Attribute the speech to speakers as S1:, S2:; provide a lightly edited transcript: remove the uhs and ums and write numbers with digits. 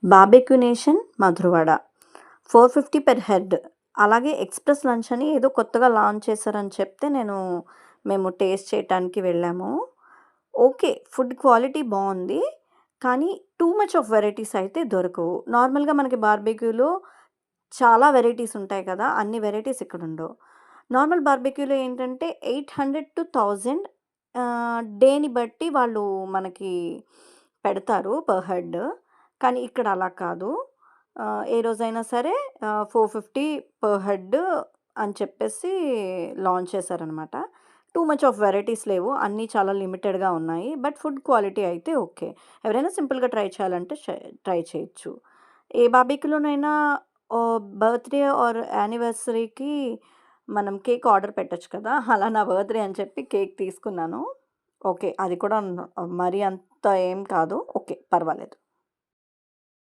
S1: Barbecue nation Madhurawada. 450 per head. అలాగే express lunch అని ఏదో కొత్తగా లాంచ్ చేశారని చెప్తే మేము టేస్ట్ చేయటానికి వెళ్ళాము. ఓకే. ఫుడ్ క్వాలిటీ బావుంది. కానీ టూ మచ్ ఆఫ్ వెరైటీస్ అయితే దొరకవు. నార్మల్‌గా మనకి బార్బెక్యూలో చాలా వెరైటీస్ ఉంటాయి కదా! అన్ని వెరైటీస్ ఇక్కడుండవు. నార్మల్ బార్బెక్యూలో ఏంటంటే 800-1000 డేని బట్టి వాళ్ళు మనకి పెడతారు పర్ హెడ్. కానీ ఇక్కడ అలా కాదు. ఏ రోజైనా సరే 450 పర్ హెడ్ అని చెప్పేసి లాంచ్ చేశారనమాట. టూ మచ్ ఆఫ్ వెరైటీస్ లేవు. అన్నీ చాలా లిమిటెడ్‌గా ఉన్నాయి. బట్ ఫుడ్ క్వాలిటీ అయితే ఓకే. ఎవరైనా సింపుల్‌గా ట్రై చేయాలంటే ట్రై చేయొచ్చు. ఏ బార్బెక్యూలోనైనా బర్త్‌డే ఆర్ యానివర్సరీకి మనం కేక్ ఆర్డర్ పెట్టొచ్చు కదా! అలా నా బర్త్‌డే అని చెప్పి కేక్ తీసుకున్నాను. ఓకే. అది కూడా మరీ అంత ఏం కాదు. ఓకే. పర్వాలేదు.